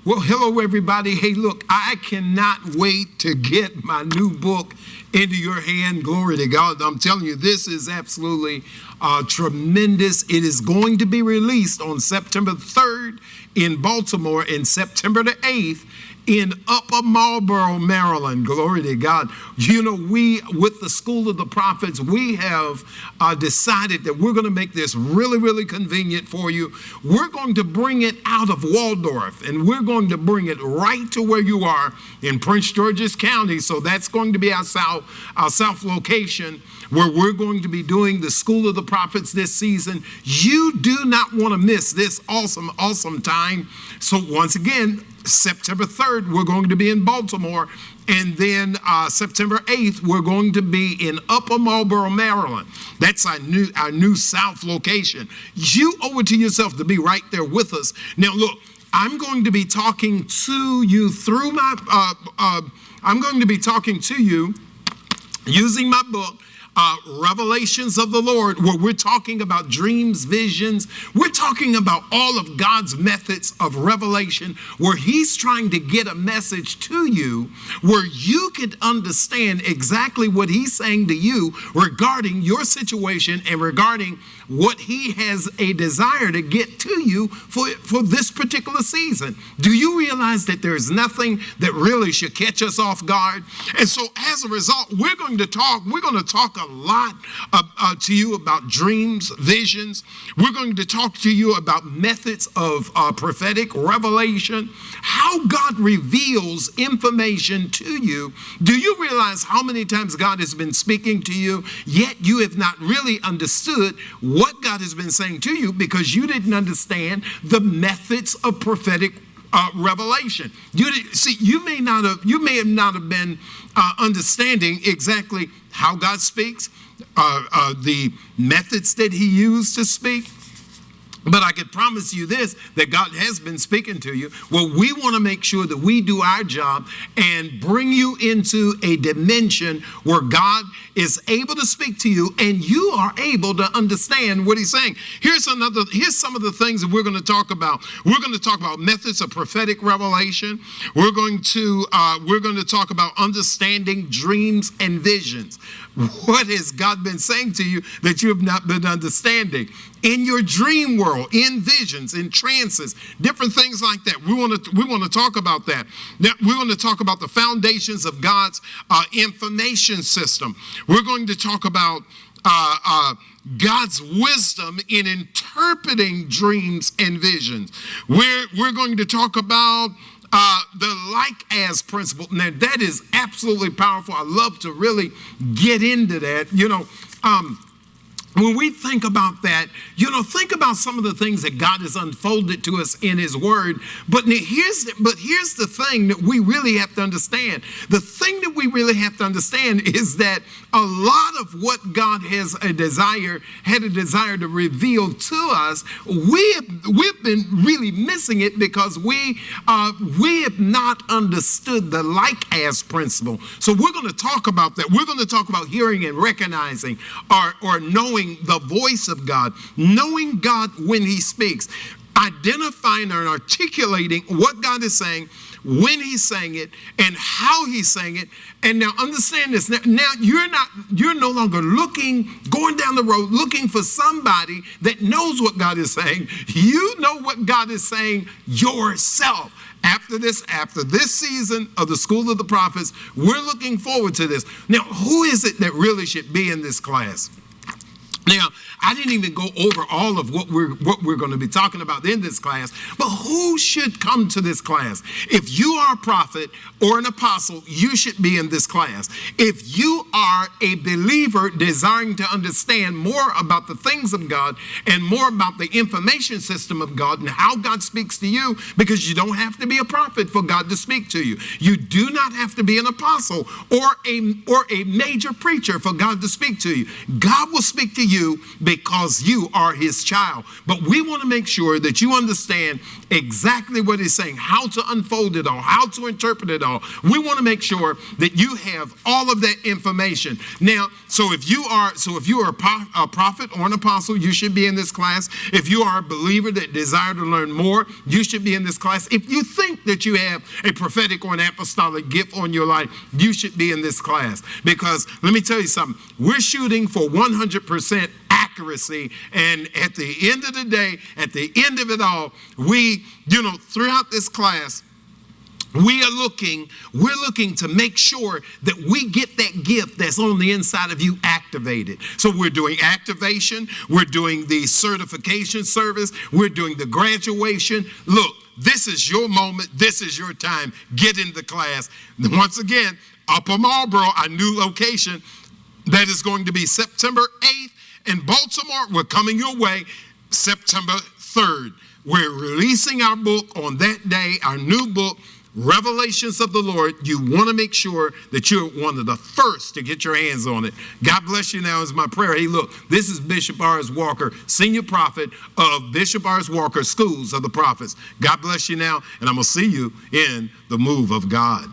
Well, hello, everybody. Hey, look, I cannot wait to get my new book into your hand. Glory to God. I'm telling you, this is absolutely tremendous. It is going to be released on September 3rd in Baltimore and September the 8th in Upper Marlboro, Maryland. Glory to God. You know, we, with the School of the Prophets, we have decided that we're going to make this really, really convenient for you. We're going to bring it out of Waldorf, and we're going to bring it right to where you are in Prince George's County. So that's going to be our south location, where we're going to be doing the School of the Prophets this season. You do not want to miss this awesome time. So once again, September 3rd, we're going to be in Baltimore. And then September 8th, we're going to be in Upper Marlboro, Maryland. That's our new South location. You owe it to yourself to be right there with us. Now, look, I'm going to be talking to you through I'm going to be talking to you using my book, Revelations of the Lord, where we're talking about dreams, visions. We're talking about all of God's methods of revelation, where he's trying to get a message to you where you could understand exactly what he's saying to you regarding your situation and regarding what he has a desire to get to you for this particular season. Do you realize that there's nothing that really should catch us off guard? And so as a result, we're going to talk a lot to you about dreams, visions. We're going to talk to you about methods of prophetic revelation, how God reveals information to you. Do you realize how many times God has been speaking to you, yet you have not really understood what God has been saying to you because you didn't understand the methods of prophetic revelation? You may have not have been understanding exactly how God speaks, the methods that he used to speak. But I can promise you this, that God has been speaking to you. Well, we want to make sure that we do our job and bring you into a dimension where God is able to speak to you and you are able to understand what he's saying. Here's some of the things that we're going to talk about. We're going to talk about methods of prophetic revelation. We're going to talk about understanding dreams and visions. What has God been saying to you that you have not been understanding? In your dream world, in visions, in trances, different things like that. We want to talk about that. Now, we're going to talk about the foundations of God's information system. We're going to talk about God's wisdom in interpreting dreams and visions. We're going to talk about the like-as principle. Now, that is absolutely powerful. I love to really get into that. When we think about that, think about some of the things that God has unfolded to us in his word. But here's the thing that we really have to understand. The thing that we really have to understand is that a lot of what God had a desire to reveal to us, we've been really missing it because we have not understood the like-as principle. So we're going to talk about that. We're going to talk about hearing and recognizing or knowing the voice of God, knowing God when he speaks, identifying and articulating what God is saying, when he's saying it, and how he's saying it. And now understand this. Now you're no longer going down the road looking for somebody that knows what God is saying. You know what God is saying yourself. After this season of the School of the Prophets, we're looking forward to this. Now, who is it that really should be in this class? Now, I didn't even go over all of what we're going to be talking about in this class, but who should come to this class? If you are a prophet or an apostle, you should be in this class. If you are a believer desiring to understand more about the things of God and more about the information system of God and how God speaks to you, because you don't have to be a prophet for God to speak to you. You do not have to be an apostle or a major preacher for God to speak to you. God will speak to you you because you are his child. But we want to make sure that you understand exactly what he's saying, how to unfold it all, how to interpret it all. We want to make sure that you have all of that information. Now, so if you are a prophet or an apostle, you should be in this class. If you are a believer that desire to learn more, you should be in this class. If you think that you have a prophetic or an apostolic gift on your life, you should be in this class. Because let me tell you something, we're shooting for 100% accuracy. And at the end of the day, at the end of it all, we, throughout this class, we're looking to make sure that we get that gift that's on the inside of you activated. So we're doing activation, we're doing the certification service, we're doing the graduation. Look, this is your moment, this is your time. Get in the class. Once again, Upper Marlboro, our new location, that is going to be September 8th. In Baltimore, we're coming your way September 3rd. We're releasing our book on that day, our new book, Revelations of the Lord. You want to make sure that you're one of the first to get your hands on it. God bless you. Now is my prayer. Hey, look, this is Bishop R.S. Walker, Senior Prophet of Bishop R.S. Walker Schools of the Prophets. God bless you now, and I'm going to see you in the move of God.